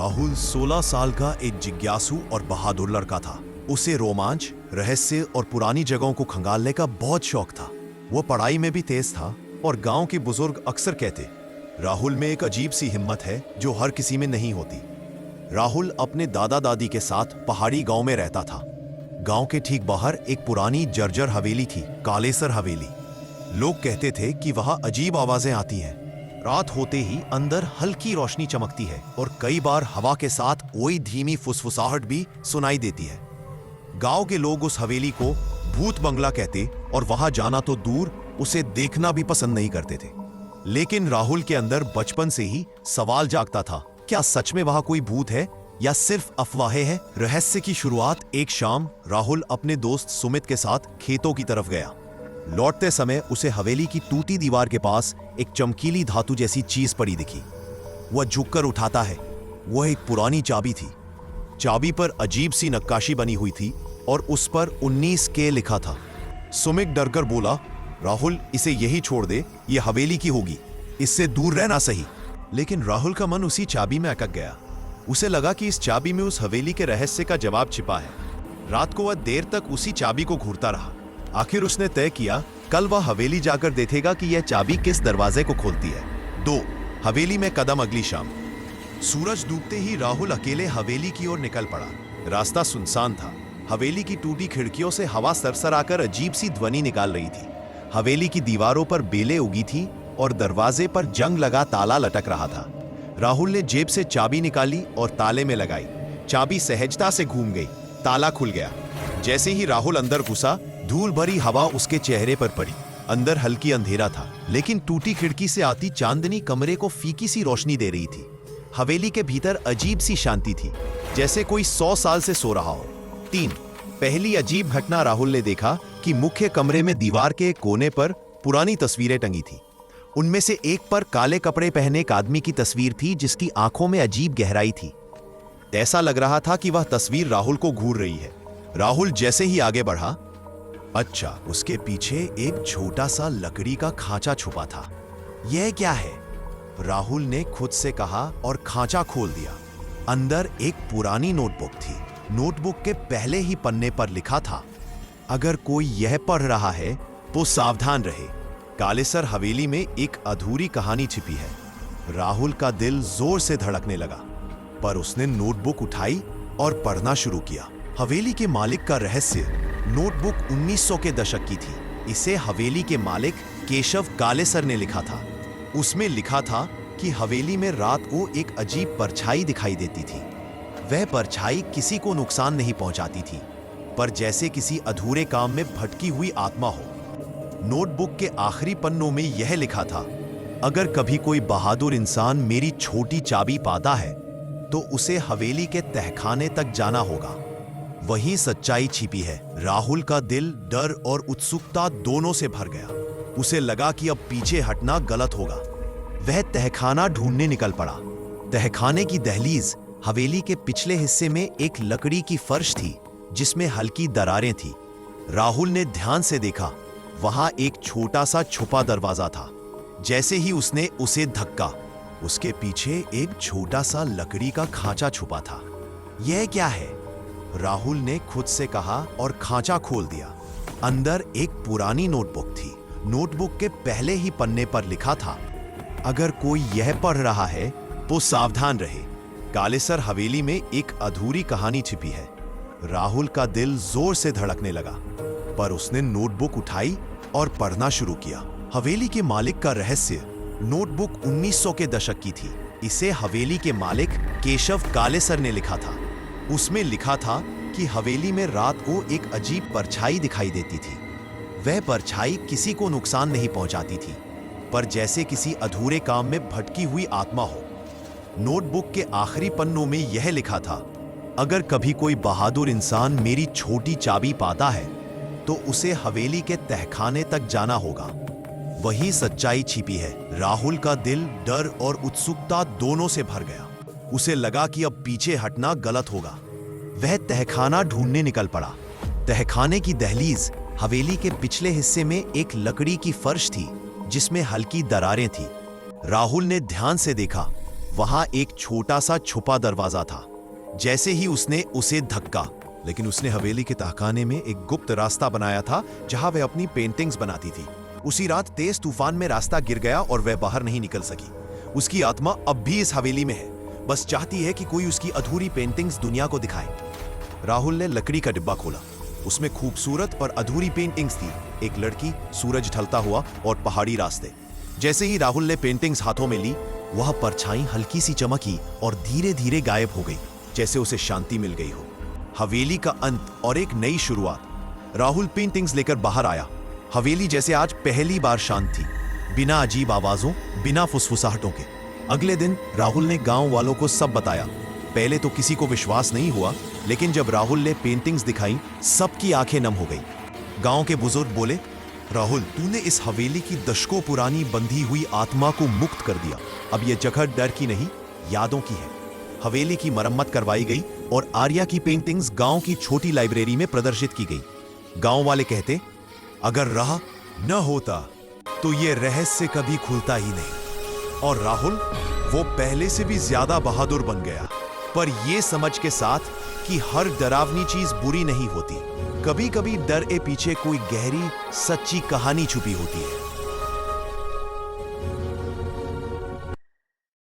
राहुल 16 साल का एक जिज्ञासु और बहादुर लड़का था। उसे रोमांच, रहस्य और पुरानी जगहों को खंगालने का बहुत शौक था। वो पढ़ाई में भी तेज था और गांव के बुजुर्ग अक्सर कहते, राहुल में एक अजीब सी हिम्मत है जो हर किसी में नहीं होती। राहुल अपने दादा दादी के साथ पहाड़ी गांव में रहता था। गांव के ठीक बाहर एक पुरानी जर्जर हवेली थी, कालेसर हवेली। लोग कहते थे कि वहां अजीब आवाजें आती हैं। रात होते ही अंदर हल्की रोशनी चमकती है और कई बार हवा के साथ कोई धीमी फुसफुसाहट भी सुनाई देती है। गांव के लोग उस हवेली को भूत बंगला कहते और वहां जाना तो दूर, उसे देखना भी पसंद नहीं करते थे। लेकिन राहुल के अंदर बचपन से ही सवाल जागता था, क्या सच में वहां कोई भूत है या सिर्फ अफवाहें हैं? रहस्य की शुरुआत एक शाम राहुल अपने दोस्त सुमित के साथ खेतों की तरफ गया। लौटते समय उसे हवेली की टूटी दीवार के पास एक चमकीली धातु जैसी चीज पड़ी दिखी। वह झुककर उठाता है। वह एक पुरानी चाबी थी। चाबी पर अजीब सी नक्काशी बनी हुई थी और उस पर 19K लिखा था। सुमित डरकर बोला, राहुल इसे यही छोड़ दे, ये हवेली की होगी, इससे दूर रहना सही। लेकिन राहुल का मन उसी चाबी में अटक गया। उसे लगा कि इस चाबी में उस हवेली के रहस्य का जवाब छिपा है। रात को वह देर तक उसी चाबी को घूरता रहा। आखिर उसने तय किया, कल वह हवेली जाकर देखेगा कि यह चाबी किस दरवाजे को खोलती है। 2 हवेली में कदम। अगली शाम सूरज डूबते ही राहुल अकेले हवेली की ओर निकल पड़ा। रास्ता सुनसान था। हवेली की टूटी खिड़कियों से हवा सरसर आकर अजीब सी ध्वनि निकाल रही थी। हवेली की दीवारों पर बेलें उगी थी और दरवाजे पर जंग लगा ताला लटक रहा था। राहुल ने जेब से चाबी निकाली और ताले में लगाई। चाबी सहजता से घूम गई, ताला खुल गया। जैसे ही राहुल अंदर घुसा, धूल भरी हवा उसके चेहरे पर पड़ी। अंदर हल्की अंधेरा था, लेकिन टूटी खिड़की से आती चांदनी कमरे को फीकी सी रोशनी दे रही थी। हवेली के भीतर अजीब सी शांति थी, जैसे कोई 100 साल से सो रहा हो। 3 पहली अजीब घटना राहुल ने देखा कि मुख्य कमरे में दीवार के एक कोने पर पुरानी तस्वीरें टंगी थी। उनमें से एक पर काले कपड़े पहने एक आदमी की तस्वीर थी, जिसकी आंखों में अजीब गहराई थी। ऐसा लग रहा था कि वह तस्वीर राहुल को घूर रही है। राहुल जैसे ही आगे बढ़ा, अच्छा, उसके पीछे एक छोटा सा लकड़ी का खांचा छुपा था। यह क्या है? राहुल ने खुद से कहा और खांचा खोल दिया। अंदर एक पुरानी नोटबुक थी। नोटबुक के पहले ही पन्ने पर लिखा था, अगर कोई यह पढ़ रहा है तो सावधान रहे, कालेसर हवेली में एक अधूरी कहानी छिपी है। राहुल का दिल जोर से धड़कने लगा, पर उसने नोटबुक उठाई और पढ़ना शुरू किया। हवेली के मालिक का रहस्य। नोटबुक 1900 के दशक की थी। इसे हवेली के मालिक केशव कालेसर ने लिखा था। उसमें लिखा था कि हवेली में रात को एक अजीब परछाई दिखाई देती थी। वह परछाई किसी को नुकसान नहीं पहुंचाती थी, पर जैसे किसी अधूरे काम में भटकी हुई आत्मा हो। नोटबुक के आखिरी पन्नों में यह लिखा था, अगर कभी कोई बहादुर इंसान मेरी छोटी चाबी पाता है तो उसे हवेली के तहखाने तक जाना होगा, वहीं सच्चाई छिपी है। राहुल का दिल डर और उत्सुकता दोनों से भर गया। उसे लगा कि अब पीछे हटना गलत होगा। वह तहखाना ढूंढने निकल पड़ा। तहखाने की दहलीज। हवेली के पिछले हिस्से में एक लकड़ी की फर्श थी, जिसमें हल्की दरारें थी। राहुल ने ध्यान से देखा, वहां एक छोटा सा छुपा दरवाजा था। जैसे ही उसने उसे धक्का, उसके पीछे एक छोटा सा लकड़ी का खांचा छुपा था। यह क्या है? राहुल ने खुद से कहा और खांचा खोल दिया। अंदर एक पुरानी नोटबुक थी। नोटबुक के पहले ही पन्ने पर लिखा था, अगर कोई यह पढ़ रहा है तो सावधान रहे, कालेसर हवेली में एक अधूरी कहानी छिपी है। राहुल का दिल जोर से धड़कने लगा, पर उसने नोटबुक उठाई और पढ़ना शुरू किया। हवेली के मालिक का रहस्य। नोटबुक 1900 के दशक की थी। इसे हवेली के मालिक केशव कालेसर ने लिखा था। उसमें लिखा था कि हवेली में रात को एक अजीब परछाई दिखाई देती थी। वह परछाई किसी को नुकसान नहीं पहुंचाती थी, पर जैसे किसी अधूरे काम में भटकी हुई आत्मा हो। नोटबुक के आखिरी पन्नों में यह लिखा था, अगर कभी कोई बहादुर इंसान मेरी छोटी चाबी पाता है तो उसे हवेली के तहखाने तक जाना होगा, वहीं सच्चाई छिपी है। राहुल का दिल डर और उत्सुकता दोनों से भर गया। उसे लगा कि अब पीछे हटना गलत होगा। वह तहखाना ढूंढने निकल पड़ा। तहखाने की दहलीज। हवेली के पिछले हिस्से में एक लकड़ी की फर्श थी, जिसमें हल्की दरारें थी। राहुल ने ध्यान से देखा, वहां एक छोटा सा छुपा दरवाजा था। जैसे ही उसने उसे धक्का, लेकिन उसने हवेली के तहखाने में एक गुप्त रास्ता बनाया था जहां वह अपनी पेंटिंग्स बनाती थी। उसी रात तेज तूफान में रास्ता गिर गया और वह बाहर नहीं निकल सकी। उसकी आत्मा अब भी इस हवेली में है, बस चाहती है कि कोई उसकी अधूरी पेंटिंग्स दुनिया को दिखाए। राहुल ने लकड़ी का डिब्बा खोला। उसमें खूबसूरत और अधूरी पेंटिंग्स थी, एक लड़की, सूरज ढलता हुआ और पहाड़ी रास्ते। जैसे ही राहुल ने पेंटिंग्स हाथों में ली, वह परछाई हल्की सी चमकी और धीरे धीरे गायब हो गई, जैसे उसे शांति मिल गई हो। हवेली का अंत और एक नई शुरुआत। राहुल पेंटिंग्स लेकर बाहर आया। हवेली जैसे आज पहली बार शांत थी, बिना अजीब आवाजों, बिना फुसफुसाहटों के। अगले दिन राहुल ने गांव वालों को सब बताया। पहले तो किसी को विश्वास नहीं हुआ, लेकिन जब राहुल ने पेंटिंग्स दिखाई, सबकी आंखें नम हो गई। गांव के बुजुर्ग बोले, राहुल, तूने इस हवेली की दशकों पुरानी बंधी हुई आत्मा को मुक्त कर दिया। अब यह जगह डर की नहीं, यादों की है। हवेली की मरम्मत करवाई गई और आर्या की पेंटिंग्स गांव की छोटी लाइब्रेरी में प्रदर्शित की गई। गांव वाले कहते, अगर राह न होता तो ये रहस्य कभी खुलता ही नहीं। और राहुल वो पहले से भी ज्यादा बहादुर बन गया, पर ये समझ के साथ कि हर डरावनी चीज बुरी नहीं होती। कभी कभी डर के पीछे कोई गहरी सच्ची कहानी छुपी होती है।